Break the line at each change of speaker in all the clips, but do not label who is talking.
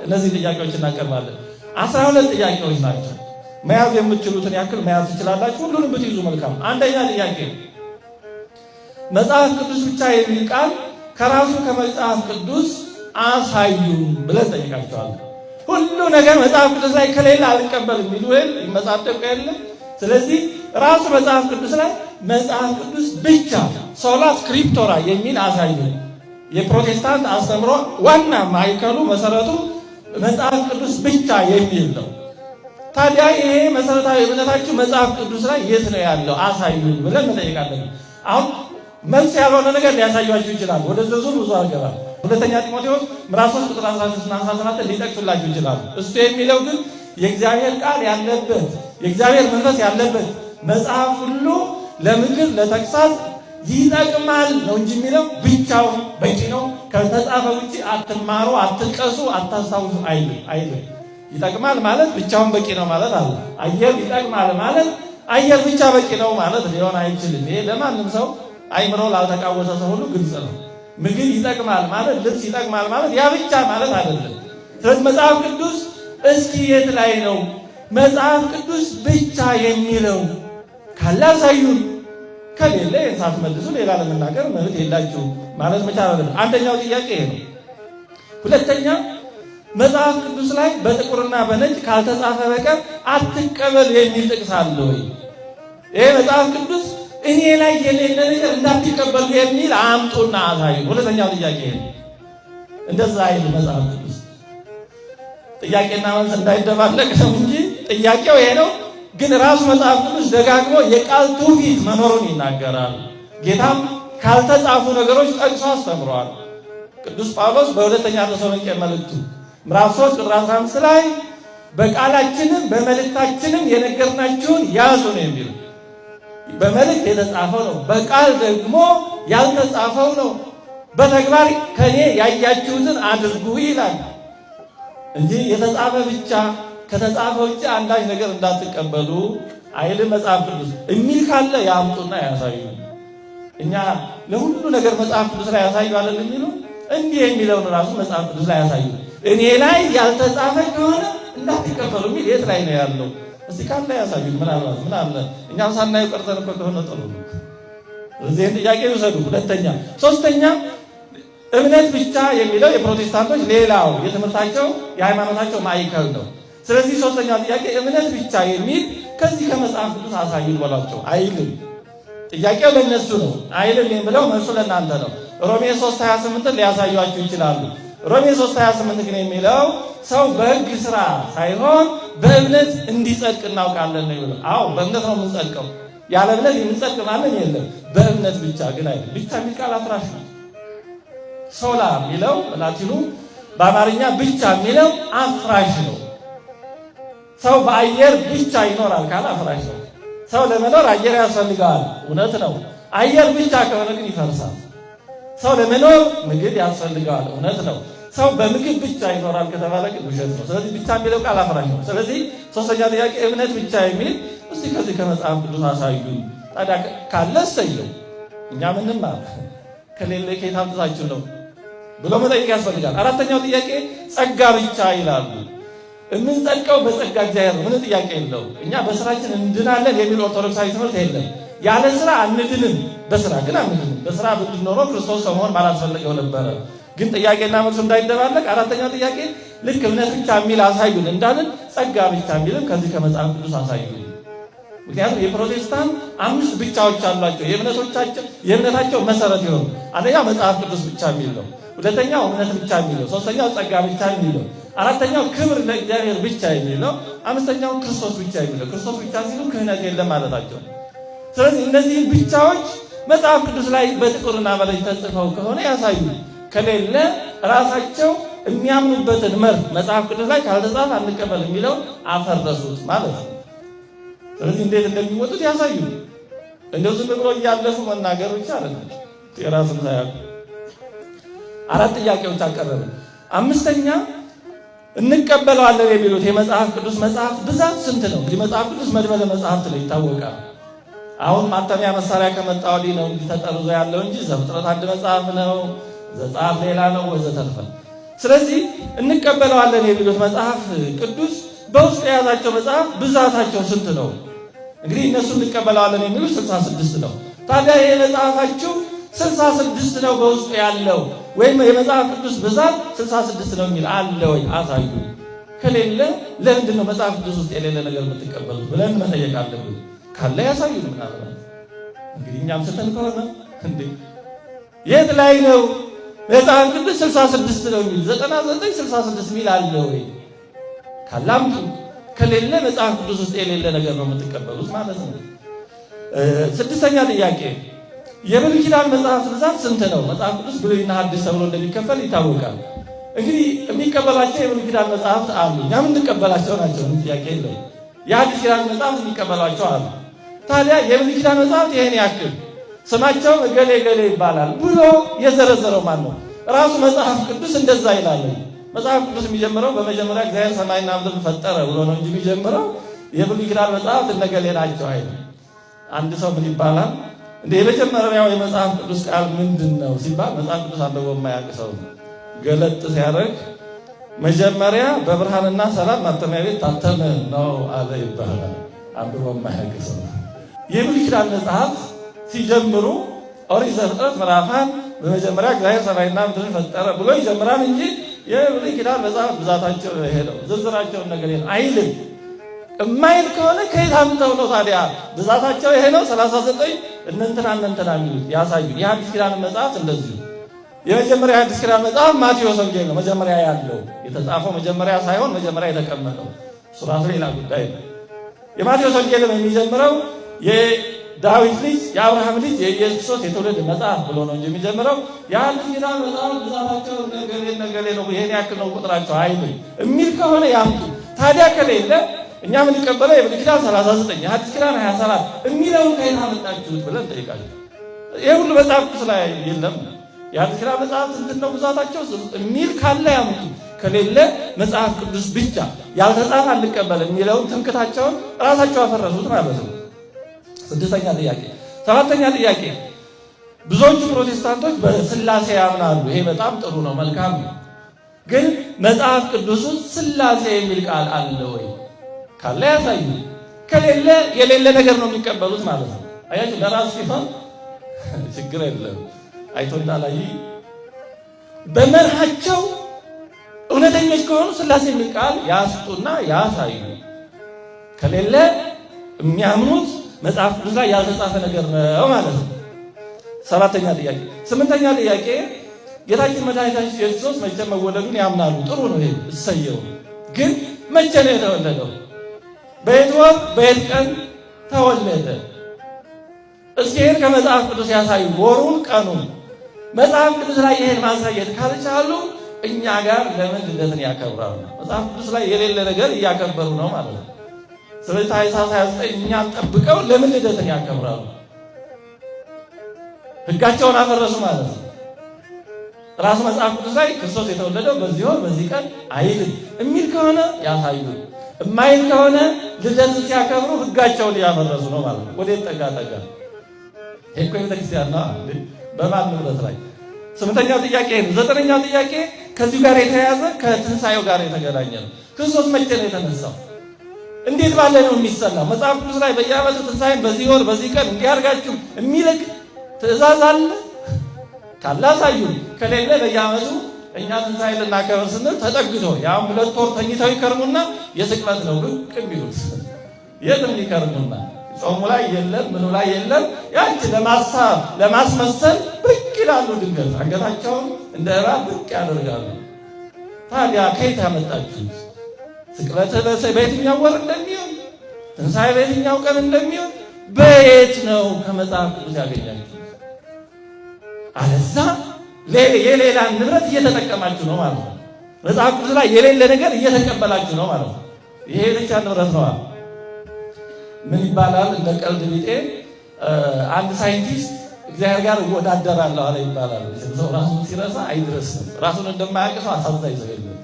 እነዚህ ጥያቄዎች እናቀርባለን። 12 ጥያቄዎች ናቸው። መያዝ የምትችሉትን ያክል መያዝ ትችላላችሁ። ሁሉንም ብትይዙ መልካም። አንደኛ ጥያቄ መጽሐፍ ቅዱስ ብቻ የሚል ቃል ከራሱ ከመጽሐፍ ቅዱስ አሳዩን ብለን ጠይቃቸዋለን። ሁሉ ነገር መጽሐፍ ቅዱስ ላይ ከሌላ አልቀበል የሚሉ መጽሐፍ ደቀ የለም። ስለዚህ ራሱ መጽሐፍ ቅዱስ ላይ መጽሐፍ ቅዱስ ብቻ ሶላ ስክሪፕቶራ የሚል አሳዩን። የፕሮቴስታንት አስተምሮ ዋና ማዕከሉ መሰረቱ መጽሐፍ ቅዱስ ብቻ የሚል ነው። ታዲያ ይሄ መሰረታዊ እምነታችሁ መጽሐፍ ቅዱስ ላይ የት ነው ያለው አሳዩን ብለን እንጠይቃለን። አሁን መልስ ያልሆነ ነገር ሊያሳዩአችሁ ይችላል። ወደ ዝርዝሩ ብዙ አልገባም። ሁለተኛ ጢሞቴዎስ ምዕራፍ 3 ቁጥር 16 እና 17 ሊጠቅሱላችሁ ይችላሉ። እሱ የሚለው ግን የእግዚአብሔር ቃል ያለበት የእግዚአብሔር መንፈስ ያለበት መጽሐፍ ሁሉ ለምክር ለተግሳጽ ይጠቅማል ነው እንጂ የሚለው ብቻውን በቂ ነው፣ ከተጻፈ ውጪ አትማሩ፣ አትጥቀሱ፣ አታስታውሱ አይልም። ይጠቅማል ማለት ብቻውን በቂ ነው ማለት አለ። አየር ይጠቅማል ማለት አየር ብቻ በቂ ነው ማለት ሊሆን አይችልም። ይሄ ለማንም ሰው አይምሮ ላልተቃወሰ ሰው ሁሉ ግልጽ ነው። ምግብ ይጠቅማል ማለት ልብስ ይጠቅማል ማለት ያ ብቻ ማለት አይደለም። ስለዚህ መጽሐፍ ቅዱስ እስኪ የት ላይ ነው መጽሐፍ ቅዱስ ብቻ የሚለው ካለ አሳዩን። ከሌለ ሳትመልሱ ሌላ ለመናገር መብት የላችሁ ማለት መቻል አለበት። አንደኛው ጥያቄ ይሄ ነው። ሁለተኛ መጽሐፍ ቅዱስ ላይ በጥቁርና በነጭ ካልተጻፈ በቀር አትቀበል የሚል ጥቅስ አለ ወይ? ይሄ መጽሐፍ ቅዱስ እኔ ላይ የሌለ ነገር እንዳትቀበሉ የሚል አምጡና አሳዩ። ሁለተኛው ጥያቄ ይሄ ነው። እንደዛ አይል መጽሐፍ ቅዱስ ጥያቄና መልስ እንዳይደባለቅ ነው እንጂ ጥያቄው ይሄ ነው። ግን ራሱ መጽሐፍ ቅዱስ ደጋግሞ የቃል ትውፊት መኖሩን ይናገራል። ጌታም ካልተጻፉ ነገሮች ጠቅሶ አስተምሯል። ቅዱስ ጳውሎስ በሁለተኛ ተሰሎንቄ መልእክቱ ምዕራፍ 3 ቁጥር 15 ላይ በቃላችንም በመልእክታችንም የነገርናችሁን ያዙ ነው የሚለው። በመልእክት የተጻፈው ነው፣ በቃል ደግሞ ያልተጻፈው ነው። በተግባር ከኔ ያያችሁትን አድርጉ ይላል እንጂ የተጻፈ ብቻ ከተጻፈ ውጭ አንዳች ነገር እንዳትቀበሉ አይልም መጽሐፍ ቅዱስ። የሚል ካለ ያምጡና ያሳዩ። እኛ ለሁሉ ነገር መጽሐፍ ቅዱስ ላይ ያሳዩ አይደል የሚለው። እንዲህ የሚለውን ራሱ መጽሐፍ ቅዱስ ላይ ያሳዩ። እኔ ላይ ያልተጻፈ ከሆነ እንዳትቀበሉ የሚል የት ላይ ነው ያለው? እስቲ ካለ ያሳዩ። ምናልባት ምን አለ እኛም ሳናየው ቀርተን እኮ ከሆነ ጥሩ ነው። እዚህን ጥያቄ ይውሰዱ። ሁለተኛ ሶስተኛ እምነት ብቻ የሚለው የፕሮቴስታንቶች ሌላው የትምህርታቸው የሃይማኖታቸው ማዕከል ነው። ስለዚህ ሶስተኛው ጥያቄ እምነት ብቻ የሚል ከዚህ ከመጽሐፍ ቅዱስ አሳዩን በሏቸው አይልም። ጥያቄው ለነሱ ነው። አይልም የሚለው መልሱ ለእናንተ ነው። ሮሜ 3:28 ሊያሳዩአችሁ ይችላሉ። ሮሜ 3:28 ግን የሚለው ሰው በሕግ ስራ ሳይሆን በእምነት እንዲጸድቅ እናውቃለን ነው የሚለው። አዎ በእምነት ነው የምንጸድቀው። ያለ እምነት የምንጸድቅ ማለት የለም። በእምነት ብቻ ግን አይደለም። ብቻ የሚል ቃል አፍራሽ ነው። ሶላ የሚለው ላቲኑ በአማርኛ ብቻ የሚለው አፍራሽ ነው። ሰው በአየር ብቻ ይኖራል ካለ አፍራሽ ነው። ሰው ለመኖር አየር ያስፈልገዋል፣ እውነት ነው። አየር ብቻ ከሆነ ግን ይፈርሳል። ሰው ለመኖር ምግብ ያስፈልገዋል፣ እውነት ነው። ሰው በምግብ ብቻ ይኖራል ከተባለ ግን ውሸት ነው። ስለዚህ ብቻ የሚለው ቃል አፍራሽ ነው። ስለዚህ ሶስተኛ ጥያቄ እምነት ብቻ የሚል እስቲ ከዚህ ከመጽሐፍ ቅዱስ አሳዩ። ታዲያ ካለ እሰየው፣ እኛ ምንም ከሌለ ከየት አምጥታችሁ ነው ብሎ መጠየቅ ያስፈልጋል። አራተኛው ጥያቄ ጸጋ ብቻ ይላሉ። የምንጸድቀው በጸጋ እግዚአብሔር ነው። ምን ጥያቄ የለው። እኛ በስራችን እንድናለን የሚል ኦርቶዶክሳዊ ትምህርት የለም። ያለ ስራ አንድንም፣ በስራ ግን አንድንም። በስራ ብንኖረው ክርስቶስ ሰው መሆን ባላስፈለገው ነበረ። ግን ጥያቄና መልሱ እንዳይደባለቅ አራተኛው ጥያቄ ልክ እምነት ብቻ የሚል አሳዩን እንዳልን ጸጋ ብቻ የሚልም ከዚህ ከመጽሐፍ ቅዱስ አሳዩን። ምክንያቱም የፕሮቴስታንት 5 ብቻዎች አሏቸው የእምነታቸው መሰረት ይሆኑ። አንደኛው መጽሐፍ ቅዱስ ብቻ የሚል ነው። ሁለተኛው እምነት ብቻ የሚል ነው። ሶስተኛው ጸጋ ብቻ የሚል ነው። አራተኛው ክብር ለእግዚአብሔር ብቻ የሚል ነው። አምስተኛው ክርስቶስ ብቻ የሚል ነው። ክርስቶስ ብቻ ሲሉ ክህነት የለም ማለታቸው። ስለዚህ እነዚህን ብቻዎች መጽሐፍ ቅዱስ ላይ በጥቁርና በነጭ ተጽፈው ከሆነ ያሳዩ። ከሌለ ራሳቸው የሚያምኑበትን መርህ መጽሐፍ ቅዱስ ላይ ካልተጻፈ አንቀበል የሚለው አፈረሱት ማለት ነው። ስለዚህ እንዴት እንደሚወጡት ያሳዩ። እንደው ዝም ብሎ እያለፉ መናገር ብቻ አይደለም። የራስን ሳያውቁ 4 ጥያቄዎች አቀረበ። አምስተኛ እንቀበለዋለን የሚሉት የመጽሐፍ ቅዱስ መጽሐፍት ብዛት ስንት ነው? እንግዲህ መጽሐፍ ቅዱስ መድበለ መጽሐፍት ላይ ይታወቃል። አሁን ማተሚያ መሳሪያ ከመጣ ወዲህ ነው እንጂ ተጠርዞ ያለው እንጂ ዘፍጥረት 1 መጽሐፍ ነው፣ ዘጸአት ሌላ ነው ወዘተርፈ። ስለዚህ እንቀበለዋለን የሚሉት መጽሐፍ ቅዱስ በውስጡ የያዛቸው መጽሐፍ ብዛታቸው ስንት ነው? እንግዲህ እነሱ እንቀበለዋለን የሚሉት 66 ነው። ታዲያ ይሄ መጽሐፋችሁ 66 ነው በውስጡ ያለው ወይም የመጽሐፍ ቅዱስ ብዛት 66 ነው የሚል አለ ወይ? አሳዩ። ከሌለ ለምንድን ነው መጽሐፍ ቅዱስ ውስጥ የሌለ ነገር የምትቀበሉት ብለን መጠየቅ አለብን። ካለ ያሳዩን። ምናልባት እንግዲህ እኛም ስተን ከሆነ እንዴ የት ላይ ነው መጽሐፍ ቅዱስ 66 ነው የሚል 99 66 ሚል አለ ወይ? ካላምጡ። ከሌለ መጽሐፍ ቅዱስ ውስጥ የሌለ ነገር ነው የምትቀበሉት ማለት ነው። ስድስተኛ ጥያቄ የብሉይ ኪዳን መጽሐፍ ብዛት ስንት ነው? መጽሐፍ ቅዱስ ብሉይና ሐዲስ ተብሎ እንደሚከፈል ይታወቃል። እንግዲህ የሚቀበላቸው የብሉይ ኪዳን መጽሐፍት አሉ፣ እኛም እንቀበላቸው ናቸው፣ ጥያቄ የለው። የሐዲስ ኪዳን መጽሐፍት የሚቀበሏቸው አሉ። ታዲያ የብሉይ ኪዳን መጽሐፍት ይሄን ያክል ስማቸው እገሌ እገሌ ይባላል ብሎ የዘረዘረው ማን ነው? ራሱ መጽሐፍ ቅዱስ እንደዛ ይላል። መጽሐፍ ቅዱስ የሚጀምረው በመጀመሪያ እግዚአብሔር ሰማይና ምድርን ፈጠረ ብሎ ነው እንጂ የሚጀምረው የብሉይ ኪዳን መጽሐፍት እነገሌ ናቸው አይደል። አንድ ሰው ምን ይባላል እንደ የመጀመሪያው የመጽሐፍ ቅዱስ ቃል ምንድን ነው ሲባል መጽሐፍ ቅዱስ አንብቦ የማያውቅ ሰው ገለጥ ሲያደርግ መጀመሪያ በብርሃንና ሰላም ማተሚያ ቤት ታተመ ነው አለ ይባላል። አንብቦ የማያውቅ ሰው። የብሉይ ኪዳን መጽሐፍ ሲጀምሩ ኦሪት ዘፍጥረት ምዕራፍ 1 በመጀመሪያ እግዚአብሔር ሰማይና ምድርን ፈጠረ ብሎ ይጀምራል እንጂ የብሉይ ኪዳን መጽሐፍ ብዛታቸው ይሄ ነው ዝርዝራቸውን ነገር አይልም። እማይል ከሆነ ከየት አምጥተው ነው ታዲያ ብዛታቸው ይሄ ነው 39 እንትና የሚሉት? ያሳዩ። የሐዲስ ኪዳን መጽሐፍ እንደዚህ የመጀመሪያ የሐዲስ ኪዳን መጽሐፍ ማቴዎስ ወንጌል ነው መጀመሪያ ያለው የተጻፈው መጀመሪያ ሳይሆን መጀመሪያ የተቀመጠው እሱ ራሱ ሌላ ጉዳይ ነው። የማቴዎስ ወንጌል የሚጀምረው የዳዊት ልጅ የአብርሃም ልጅ የኢየሱስ ክርስቶስ የትውልድ መጽሐፍ ብሎ ነው እንጂ የሚጀምረው የሐዲስ ኪዳን መጽሐፍ ብዛታቸው ነገሌ ነው ይሄን ያክል ነው ቁጥራቸው አይልም። የሚል ከሆነ ያምጡ። ታዲያ ከሌለ እኛ የምንቀበለው የብሉይ ኪዳን 39 የሐዲስ ኪዳን 27 የሚለውን ከየት አመጣችሁት ብለን እንጠይቃለን። ይሄ ሁሉ መጽሐፍ ቅዱስ ላይ የለም። የሐዲስ ኪዳን መጽሐፍ ስንት ነው ብዛታቸው የሚል ካለ ያምጡ። ከሌለ መጽሐፍ ቅዱስ ብቻ ያልተጻፈ አንቀበልም የሚለውን ትምክታቸውን ራሳቸው አፈረሱት ማለት ነው። ስድስተኛ ጥያቄ። ሰባተኛ ጥያቄ ብዙዎቹ ፕሮቴስታንቶች በስላሴ ያምናሉ። ይሄ በጣም ጥሩ ነው፣ መልካም ነው። ግን መጽሐፍ ቅዱስ ውስጥ ስላሴ የሚል ቃል አለ ወይ? ካለ ያሳዩ። ከሌለ የሌለ ነገር ነው የሚቀበሉት ማለት ነው። አያችሁ፣ ለራስ ሲሆን ችግር የለም። አይቶ እንዳላይ በመርሃቸው እውነተኞች ከሆኑ ስላሴ የሚል ቃል ያስጡና ያሳዩ። ከሌለ የሚያምኑት መጽሐፍ ቅዱስ ላይ ያልተጻፈ ነገር ነው ማለት ነው። ሰባተኛ ጥያቄ። ስምንተኛ ጥያቄ ጌታችን መድኃኒታችን ኢየሱስ ክርስቶስ መቼ መወለዱን ያምናሉ። ጥሩ ነው፣ ይሄ እሰየው። ግን መቼ ነው የተወለደው? በየት ወር በየት ቀን ተወለደ? እስኪ ይሄን ከመጽሐፍ ቅዱስ ያሳዩ፣ ወሩን ቀኑን። መጽሐፍ ቅዱስ ላይ ይሄን ማሳየት ካልቻሉ እኛ ጋር ለምን ልደትን ያከብራሉ? መጽሐፍ ቅዱስ ላይ የሌለ ነገር እያከበሩ ነው ማለት ነው። ስለዚህ ታኅሳስ 29 እኛን ጠብቀው ለምን ልደትን ያከብራሉ? ሕጋቸውን አፈረሱ ማለት ነው። ራሱ መጽሐፍ ቅዱስ ላይ ክርስቶስ የተወለደው በዚህ ወር በዚህ ቀን አይልም የሚል ከሆነ ያሳዩ። የማይል ከሆነ ልደትን ሲያከብሩ ሕጋቸውን እያፈረሱ ነው ማለት ነው። ወዴት ጠጋ ጠጋ? ይሄ እኮ ቤተክርስቲያን ነው። በማን ንብረት ላይ? ስምንተኛው ጥያቄ ነው። ዘጠነኛው ጥያቄ ከዚሁ ጋር የተያያዘ ከትንሣኤው ጋር የተገናኘ ነው። ክርስቶስ መቼ ነው የተነሳው? እንዴት ባለ ነው የሚሰላው? መጽሐፍ ቅዱስ ላይ በየዓመቱ ትንሣኤን በዚህ ወር በዚህ ቀን እንዲያርጋችሁ የሚልክ ትእዛዝ አለ? ካላሳዩ። ከሌለ በየዓመቱ እኛ ትንሣኤ ልናከብር ስንል ተጠግቶ ያም 2 ወር ተኝተው ይከርሙና የስቅለት ነው ብቅ የሚሉት የትም ይከርሙና ጾሙ ላይ የለም ምኑ ላይ የለም። ያንቺ ለማስመሰል ብቅ ይላሉ። ድንገት አንገታቸውን እንደ እባብ ብቅ ያደርጋሉ። ታዲያ ከየት ያመጣችሁት? ስቅለት በየትኛው ወር እንደሚሆን ትንሣኤ በየትኛው ቀን እንደሚሆን በየት ነው ከመጽሐፍ ቅዱስ ያገኛችሁት? አለዛ የሌላን ንብረት እየተጠቀማችሁ ነው ማለት ነው። መጽሐፍ ቅዱስ ላይ የሌለ ነገር እየተቀበላችሁ ነው ማለት ነው። ይሄ ብቻ ንብረት ነው። ምን ይባላል? እንደ ቀልድ ቢጤ አንድ ሳይንቲስት እግዚአብሔር ጋር እወዳደራለሁ አለ ይባላል። ሰው ራሱን ሲረሳ አይድረስም። ራሱን እንደማያውቅ ሰው አሳዛኝ ሰው የለም።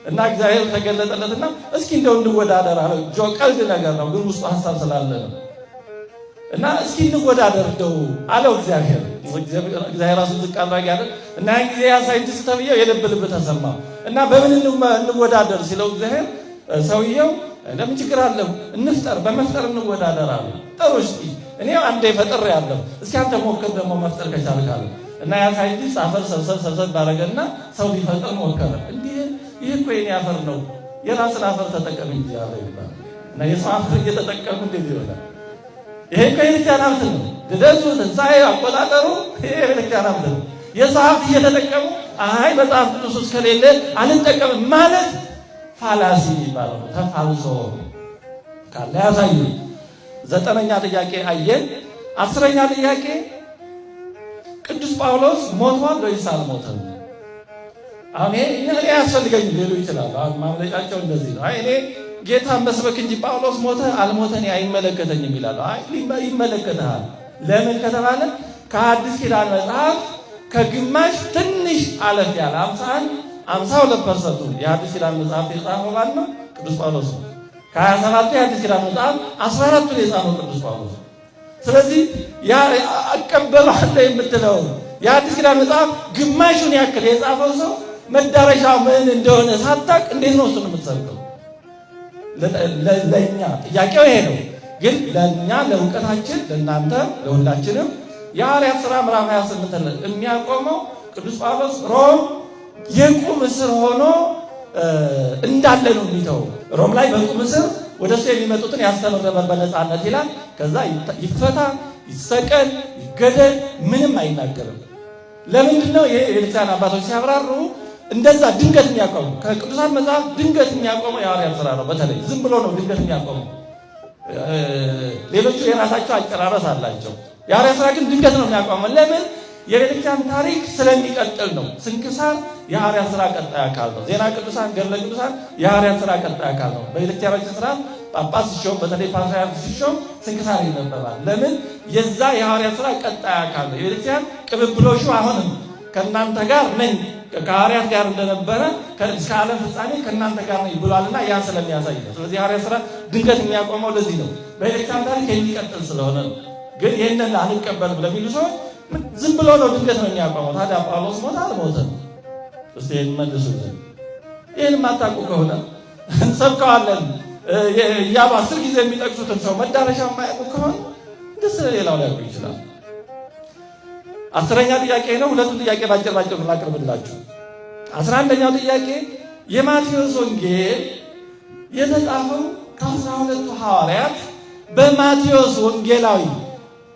እና እግዚአብሔር ተገለጠለትና እስኪ እንደው እንወዳደር አለ። ቀልድ ነገር ነው፣ ግን ውስጡ ሀሳብ ስላለ ነው። እና እስኪ እንወዳደር እንደው አለው እግዚአብሔር ራሱን ዝቅ አድራጊ አለ። እና ያን ጊዜ ያ ሳይንቲስት ተብዬው የልብ ተሰማ። እና በምን እንወዳደር ሲለው እግዚአብሔር ሰውየው ለምን ችግር አለው እንፍጠር በመፍጠር እንወዳደር አለ። ጥሩ እስኪ እኔ አንዴ ፈጥሬ ያለው እስኪ አንተ ሞክር ደግሞ መፍጠር ከቻልክ አለ እና ያ ሳይንቲስት አፈር ሰብሰብ ባረገና ሰው ሊፈጥር ሞከረ። እንዴ ይሄ እኮ የኔ አፈር ነው የራስን አፈር ተጠቀም እንጂ ያለ ይባል እና የሰው አፈር እየተጠቀሙ እንዴት ይሆናል? ይሄ እኮ የቤተክርስቲያን ሀብት ነው። ልደቱ ትንሣኤ አቆጣጠሩ ይሄ የቤተክርስቲያን ሀብት ነው። የሰው ሀብት እየተጠቀሙ አይ መጽሐፍ ቅዱስ ውስጥ ከሌለ አልጠቀምም ማለት ፋላሲ ይባላል። ተፋልሶ ካለ ያሳዩ። 9ኛ ጥያቄ አየን። 10ኛ ጥያቄ ቅዱስ ጳውሎስ ሞቷል ወይስ አልሞተም? አሁን እኔ ያስፈልገኝ ሊሉ ይችላል። አሁን ማምለጫቸው እንደዚህ ነው። አይ እኔ ጌታን መስበክ እንጂ ጳውሎስ ሞተ አልሞተ እኔ አይመለከተኝም ይላሉ። አይ ይመለከተሃል። ለምን ከተባለ ከአዲስ ኪዳን መጽሐፍ ከግማሽ ትንሽ አለፍ ያለ 52% የአዲስ ኪዳን መጽሐፍ የጻፈው ማን ነው? ቅዱስ ጳውሎስ ነው። ከ27 የአዲስ ኪዳን መጽሐፍ 14ቱን የጻፈው ቅዱስ ጳውሎስ ነው። ስለዚህ ያ አቀበለዋለሁ የምትለው የአዲስ ኪዳን መጽሐፍ ግማሹን ያክል የጻፈው ሰው መዳረሻው ምን እንደሆነ ሳታውቅ እንዴት ነው እሱን የምትሰብከው? ለእኛ ጥያቄው ይሄ ነው። ግን ለእኛ ለእውቀታችን ለእናንተ ለሁላችንም የሐዋርያት ሥራ ምዕራፍ 28 የሚያቆመው ቅዱስ ጳውሎስ ሮም የቁም እስር ሆኖ እንዳለ ነው የሚተው። ሮም ላይ በቁም እስር ወደ እሱ የሚመጡትን ያስተምር ነበር በነፃነት ይላል። ከዛ ይፈታ፣ ይሰቀል፣ ይገደል፣ ምንም አይናገርም። ለምንድን ነው ይሄ? የቤተክርስቲያን አባቶች ሲያብራሩ እንደዛ ድንገት የሚያቆሙ ከቅዱሳን መጽሐፍ ድንገት የሚያቆመው የሐዋርያት ሥራ ነው። በተለይ ዝም ብሎ ነው ድንገት የሚያቆመው። ሌሎቹ የራሳቸው አጨራረስ አላቸው። የሐዋርያት ሥራ ግን ድንገት ነው የሚያቆመው። ለምን? የቤተክርስቲያን ታሪክ ስለሚቀጥል ነው። ስንክሳር የሐዋርያት ሥራ ቀጣይ አካል ነው። ዜና ቅዱሳን፣ ገድለ ቅዱሳን የሐዋርያት ሥራ ቀጣይ አካል ነው። በቤተክርስቲያናችን ስርዓት ጳጳስ ሲሾም በተለይ ፓትርያርክ ሲሾም ስንክሳር ይነበባል። ለምን? የዛ የሐዋርያት ሥራ ቀጣይ አካል ነው። የቤተክርስቲያን ቅብብሎሹ አሁንም ከእናንተ ጋር ነኝ ከሐዋርያት ጋር እንደነበረ እስከ ዓለም ፍጻሜ ከእናንተ ጋር ነኝ ብሏልና ያን ስለሚያሳይ ነው። ስለዚህ የሐዋርያት ሥራ ድንገት የሚያቆመው ለዚህ ነው። በቤተክርስቲያን ታሪክ የሚቀጥል ስለሆነ ነው። ግን ይህንን አንቀበልም ለሚሉ ሰዎች ዝም ብሎ ነው ድንገት ነው የሚያቆመው። ታዲያ ጳውሎስ ሞተ አልሞተም? እስቲ ይህን መልሱልን። ይህን የማታውቁ ከሆነ እንሰብከዋለን እያሉ 10 ጊዜ የሚጠቅሱትን ሰው መዳረሻ የማያውቁ ከሆነ ደስ ሌላው ሊያውቁ ይችላል። 10ኛ ጥያቄ ነው። ሁለቱን ጥያቄ ባጭር ላቅርብላችሁ። 11ኛው ጥያቄ የማቴዎስ ወንጌል የተጻፈው ከ12ቱ ሐዋርያት በማቴዎስ ወንጌላዊ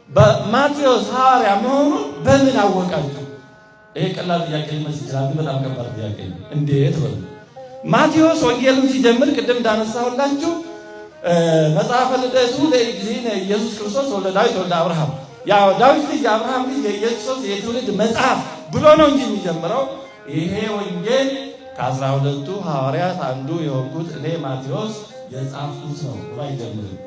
በማቴዎስ ሐዋርያ መሆኑን በምን አወቃችሁ? ይሄ ቀላል ጥያቄ ሊመስል ይችላል፣ ግን በጣም ከባድ ጥያቄ ነው። እንዴት በሉ። ማቴዎስ ወንጌሉን ሲጀምር ቅድም እንዳነሳሁላችሁ መጽሐፈ ልደቱ ለእግዚእነ ኢየሱስ ክርስቶስ ወልደ ዳዊት ወልደ አብርሃም፣ ያው ዳዊት ልጅ አብርሃም ልጅ የኢየሱስ የትውልድ መጽሐፍ ብሎ ነው እንጂ የሚጀምረው ይሄ ወንጌል ከ12ቱ ሐዋርያት አንዱ የሆንኩት እኔ ማቴዎስ የጻፍኩት ነው ብሎ አይጀምርም።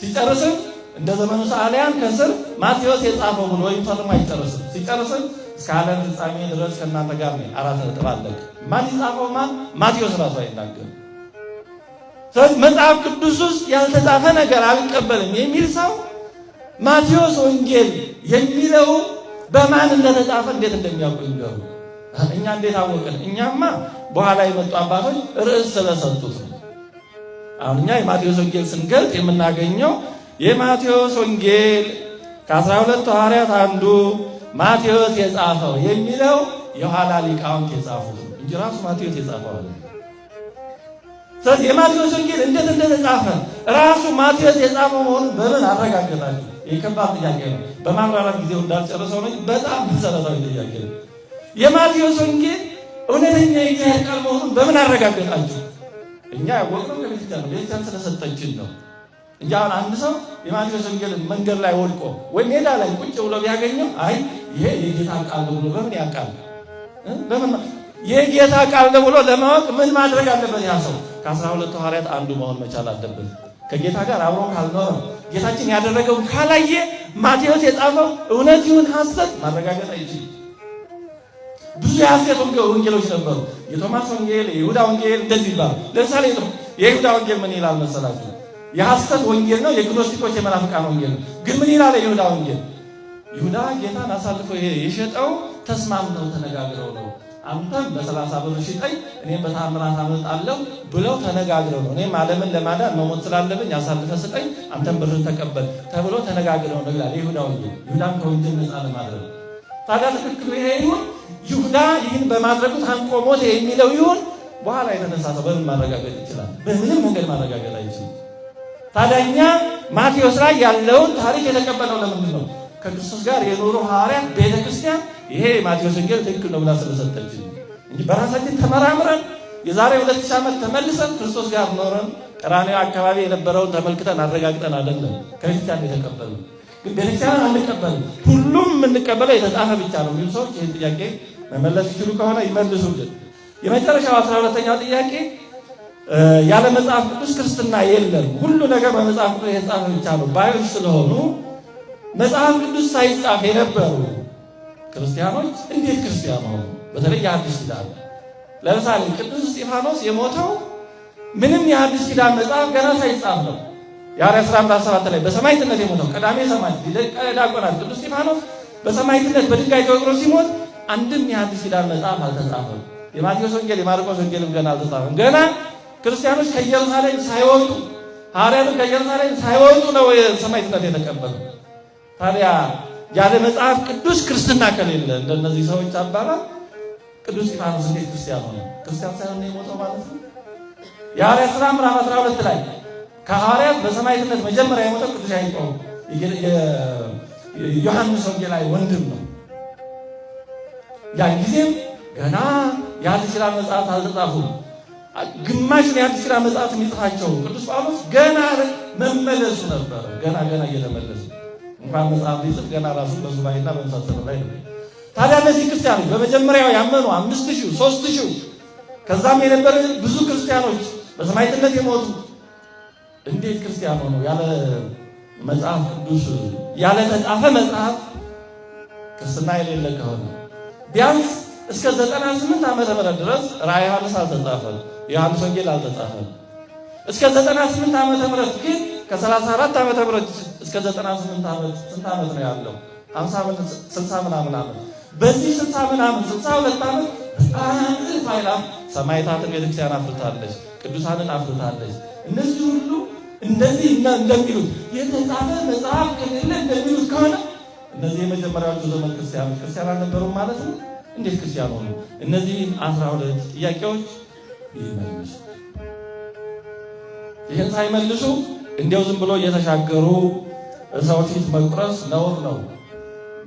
ሲጨርስም እንደ ዘመኑ ሰዓሊያን ከስር ማቴዎስ የጻፈው ብሎ ይፈርም አይጨርስም። ሲጨርስም እስከ ዓለም ፍጻሜ ድረስ ከእናንተ ጋር ነኝ 4 ነጥብ አለቀ። ማን የጻፈው ማን? ማቴዎስ ራሱ አይናገርም። ስለዚህ መጽሐፍ ቅዱስ ውስጥ ያልተጻፈ ነገር አልቀበልም የሚል ሰው ማቴዎስ ወንጌል የሚለው በማን እንደተጻፈ እንዴት እንደሚያውቁ ይንገሩ። እኛ እንዴት አወቅን? እኛማ በኋላ የመጡ አባቶች ርዕስ ስለሰጡት ነው። አሁን እኛ የማቴዎስ ወንጌል ስንገልጥ የምናገኘው የማቴዎስ ወንጌል ከ12 ሐዋርያት አንዱ ማቴዎስ የጻፈው የሚለው የኋላ ሊቃውንት የጻፉት እንጂ ራሱ ማቴዎስ የጻፈው አይደለም። ስለዚህ የማቴዎስ ወንጌል እንዴት እንደተጻፈ ራሱ ማቴዎስ የጻፈው መሆኑን በምን አረጋገጣችሁ? የከባድ ጥያቄ ነው። በማብራራት ጊዜው እንዳልጨረሰው ነው። በጣም መሰረታዊ ጥያቄ ነው። የማቴዎስ ወንጌል እውነተኛ የእግዚአብሔር ቃል መሆኑን በምን አረጋገጣችሁ? እኛ ያወቅነው ከቤተክርስቲያን ነው። ቤተክርስቲያን ስለሰጠችን ነው እንጂ አሁን አንድ ሰው የማቴዎስ ወንጌልን መንገድ ላይ ወድቆ ወይ ሜዳ ላይ ቁጭ ብሎ ቢያገኘው አይ ይሄ የጌታ ቃል ነው ብሎ በምን ያውቃል? በምን የጌታ ቃል ነው ብሎ ለማወቅ ምን ማድረግ አለበት? ያ ሰው ከ12 ሐዋርያት አንዱ መሆን መቻል አለበት። ከጌታ ጋር አብሮ ካልኖረ ጌታችን ያደረገው ካላየ ማቴዎስ የጻፈው እውነት ይሁን ሐሰት ማረጋገጥ አይችልም። ብዙ የሐሰት ወንጌሎች ነበሩ። የቶማስ ወንጌል፣ የይሁዳ ወንጌል እንደዚህ ይባላል። ለምሳሌ የይሁዳ ወንጌል ምን ይላል መሰላችሁ? የሐሰት ወንጌል ነው። የግኖስቲኮች የመናፍቃን ወንጌል ነው። ግን ምን ይላል የይሁዳ ወንጌል? ይሁዳ ጌታን አሳልፎ የሸጠው ተስማምተው ተነጋግረው ነው። አንተም በ30 ብር ሽጠኝ እኔም በታምራት አመጣለሁ ብለው ተነጋግረው ነው። እኔም ዓለምን ለማዳን መሞት ስላለብኝ አሳልፈህ ስጠኝ አንተም ብርን ተቀበል ተብሎ ተነጋግረው ነው ይላል ይሁዳ ወንጌል። ይሁዳን ከወንጀል ነፃ ለማድረግ ታዲያ ትክክሉ ይሄ ይሁን? ይሁዳ ይህን በማድረጉ ታንቆ ሞተ የሚለው ይሁን? በኋላ የተነሳ ሰው በምን ማረጋገጥ ይችላል? በምንም መንገድ ማረጋገጥ አይችልም። ታዲያ እኛ ማቴዎስ ላይ ያለውን ታሪክ የተቀበለው ለምንድን ነው? ከክርስቶስ ጋር የኖሩ ሐዋርያት ቤተክርስቲያን ይሄ ማቴዎስ ወንጌል ትክክል ነው ብላ ስለሰጠችን እንጂ በራሳችን ተመራምረን የዛሬ 2000 ዓመት ተመልሰን ክርስቶስ ጋር ኖረን ቀራንዮ አካባቢ የነበረውን ተመልክተን አረጋግጠን አይደለም ከክርስቲያን የተቀበልነው። ግን ቤተክርስቲያን አንቀበልም። ሁሉም የምንቀበለው የተጻፈ ብቻ ነው የሚሉ ሰዎች ይህን ጥያቄ መመለስ ይችሉ ከሆነ ይመልሱልን። የመጨረሻው 12ኛው ጥያቄ ያለ መጽሐፍ ቅዱስ ክርስትና የለም፣ ሁሉ ነገር በመጽሐፍ ቅዱስ የተጻፈ ብቻ ነው ባዮች ስለሆኑ መጽሐፍ ቅዱስ ሳይጻፍ የነበሩ ክርስቲያኖች እንዴት ክርስቲያን ሆኑ? በተለይ የሐዲስ ኪዳን ለምሳሌ ቅዱስ እስጢፋኖስ የሞተው ምንም የሐዲስ ኪዳን መጽሐፍ ገና ሳይጻፍ ነው። የሐዋርያት ሥራ ምዕራፍ 7 ላይ በሰማዕትነት የሞተው ቀዳሜ ሰማዕት ሊቀ ዲያቆናት ቅዱስ እስጢፋኖስ በሰማዕትነት በድንጋይ ተወግሮ ሲሞት አንድም የሐዲስ ኪዳን መጽሐፍ አልተጻፈም። የማቴዎስ ወንጌል የማርቆስ ወንጌልም ገና አልተጻፈም። ገና ክርስቲያኖች ከኢየሩሳሌም ሳይወጡ ሐዋርያቱ ከኢየሩሳሌም ሳይወጡ ነው ሰማዕትነት የተቀበለው። ታዲያ ያለ መጽሐፍ ቅዱስ ክርስትና ከሌለ እንደነዚህ ሰዎች አባባል ቅዱስ እስጢፋኖስ እንዴት ክርስቲያን ሆነ? ክርስቲያን ሳይሆን ነው የሞተው ማለት ነው። የሐዋርያት ሥራ ምዕራፍ 12 ላይ ከሐዋርያት በሰማዕትነት መጀመሪያ የሞተው ቅዱስ ያዕቆብ የዮሐንስ ወንጌላዊ ወንድም ነው። ያን ጊዜም ገና የሐዲስ ኪዳን መጽሐፍ አልተጻፉም። ግማሹን የሐዲስ ኪዳን መጽሐፍ የሚጽፋቸው ቅዱስ ጳውሎስ ገና መመለሱ ነበር። ገና እየተመለሱ እንኳን መጽሐፍ ሊጽፍ ገና ራሱ በሱባኤና በመሳሰሉ ላይ ነው። ታዲያ እነዚህ ክርስቲያኖች በመጀመሪያው ያመኑ 5000 3000 ከዛም የነበረ ብዙ ክርስቲያኖች በሰማዕትነት የሞቱ እንዴት ክርስቲያን ሆነው? ያለ መጽሐፍ ቅዱስ ያለ ተጻፈ መጽሐፍ ክርስትና የሌለ ከሆነ ቢያንስ እስከ 98 ዓመተ ምህረት ድረስ ራዕየ ዮሐንስ አልተጻፈም፣ ዮሐንስ ወንጌል አልተጻፈም። እስከ 98 ዓመተ ምህረት ግን ከ34 ዓመተ ምህረት እስከ 98 ዓመት ስንት ዓመት ነው ያለው? 50 ዓመት 60 ምናምን ዓመት። በዚህ 60 ምናምን 62 ዓመት በጣም እልፍ አእላፍ ሰማዕታትን ቤተክርስቲያን አፍርታለች፣ ቅዱሳንን አፍርታለች። እነዚህ ሁሉ እንደዚህ እንደሚሉት የተጻፈ መጽሐፍ ከሌለ እንደሚሉት ከሆነ እነዚህ የመጀመሪያዎቹ ዘመን ክርስቲያን አልነበሩም ማለት ነው። እንዴት ክርስቲያን ሆኑ? እነዚህ 12 ጥያቄዎች ይመልሱ። ይህን ሳይመልሱ እንዲያው ዝም ብሎ እየተሻገሩ ሰው ፊት መቁረስ ነውር ነው።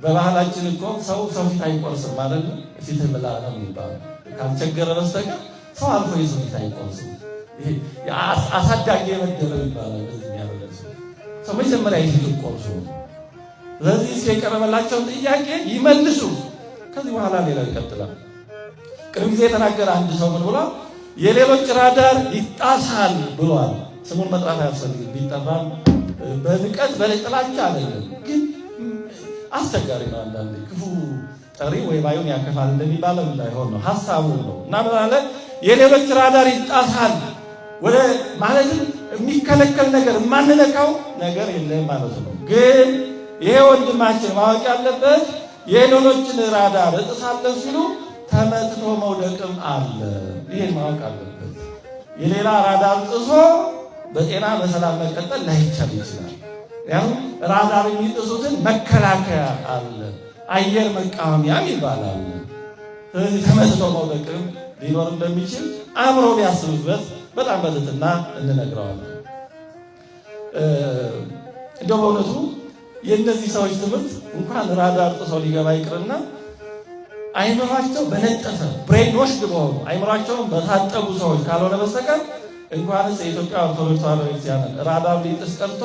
በባህላችን እኮ ሰው ፊት አይቆርስም ማለት ነው። ፊት ብላ ነው የሚባለው። ካልቸገረ በስተቀር ሰው አልፎ የሰው ፊት አይቆርስም። ይሄ አሳዳጊ የበደለው ይባላል። ሰው መጀመሪያ የፊት ቆርሱ። ስለዚህ እስከ የቀረበላቸውን ጥያቄ ይመልሱ። ከዚህ በኋላ ሌላ ይቀጥላል። ቅርብ ጊዜ የተናገረ አንድ ሰው ምን ብሏል? የሌሎች ራዳር ይጣሳል ብሏል። ስሙን መጥራት አያስፈልግም። ቢጠራም በንቀት በጥላቻ አይደለም፣ ግን አስቸጋሪ ነው። አንዳንዴ ክፉ ጠሪ ወይ ባዩን ያከፋል እንደሚባለው እንዳይሆን ነው ሐሳቡ ነው። እና ማለት የሌሎች ራዳር ይጣሳል ወደ ማለትም የሚከለከል ነገር የማንነካው ነገር የለም ማለት ነው። ግን ይሄ ወንድማችን ማወቅ ያለበት የሌሎችን ራዳር እጥሳለሁ ሲሉ ተመትቶ መውደቅም አለ። ይሄን ማወቅ አለበት። የሌላ ራዳር ጥሶ በጤና በሰላም መቀጠል ላይቻል ይችላል። ያው ራዳር የሚጥሱትን መከላከያ አለ፣ አየር መቃወሚያም ይባላል። ስለዚህ ተመትቶ መውደቅም ሊኖር እንደሚችል አብሮ ቢያስቡበት በጣም በትህትና እንነግረዋለን። እንደው በእውነቱ የእነዚህ ሰዎች ትምህርት እንኳን ራዳር ጥሶ ሊገባ ይቅርና አይምሯቸው በነጠፈ ብሬን ወሽድ በሆኑ አይምሯቸውን በታጠቡ ሰዎች ካልሆነ በስተቀር እንኳንስ የኢትዮጵያ ኦርቶዶክስ ተዋሕዶ ቤተክርስቲያን ራዳር ሊጥስ ቀርቶ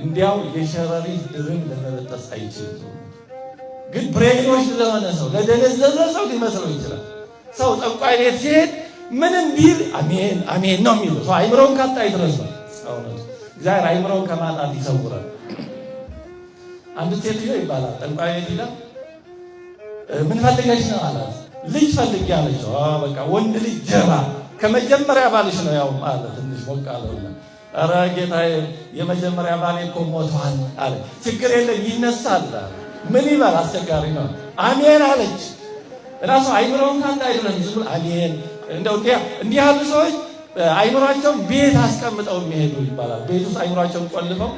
እንዲያው የሸረሪት ድርን ለመበጠስ አይችልም። ግን ብሬን ወሽድ ለሆነ ሰው ለደነዘዘ ሰው ሊመስለው ይችላል። ሰው ጠንቋይ ቤት ሲሄድ ምንም ቢል አሜን አሜን ነው የሚለው። ሰው አይምሮውን ካጣ ይድረስ ነው። እግዚአብሔር አይምሮውን ከማጣት ይሰውራል። አንድ ሴትዮ ይባላል ጠንቋይ ቤት ሄዳ ምን ፈልገሽ ነው አላት። ልጅ ፈልጌ አለችው። በቃ ወንድ ልጅ ጀባ ከመጀመሪያ ባልሽ ነው ያው ማለት ትንሽ ሞቅ አለውና፣ ኧረ ጌታዬ የመጀመሪያ ባሌ እኮ ሞቷል አለ። ችግር የለም ይነሳል። ምን ይባል አስቸጋሪ ነው። አሜን አለች። ራሱ አይምሮውን ካንተ አይደለም ዝም ብሎ አሜን እንደው እንዲህ ያሉ ሰዎች አይምሮአቸውን ቤት አስቀምጠው የሚሄዱ ይባላል። ቤት ውስጥ አይምሮአቸውን ቆልፈው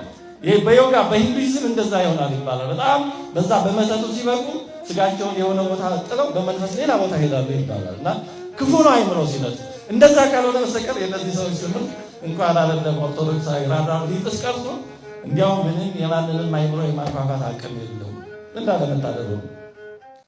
ይሄ በዮጋ በሂንዱይዝም እንደዛ ይሆናል ይባላል። በጣም በዛ በመተቱ ሲበቁ ስጋቸውን የሆነ ቦታ ጥለው በመንፈስ ሌላ ቦታ ሄዳሉ ይባላል። እና ክፉ ነው አይምሮ ሲነጽ። እንደዛ ካልሆነ በስተቀር የነዚህ ሰዎች ትምህርት እንኳን አይደለም ኦርቶዶክሳዊ ራዳር ሊጥስ ቀርቶ እንዲያው ምንም የማንንም አይምሮ የማፋፋት አቅም የለውም እንዳለ መታደሉ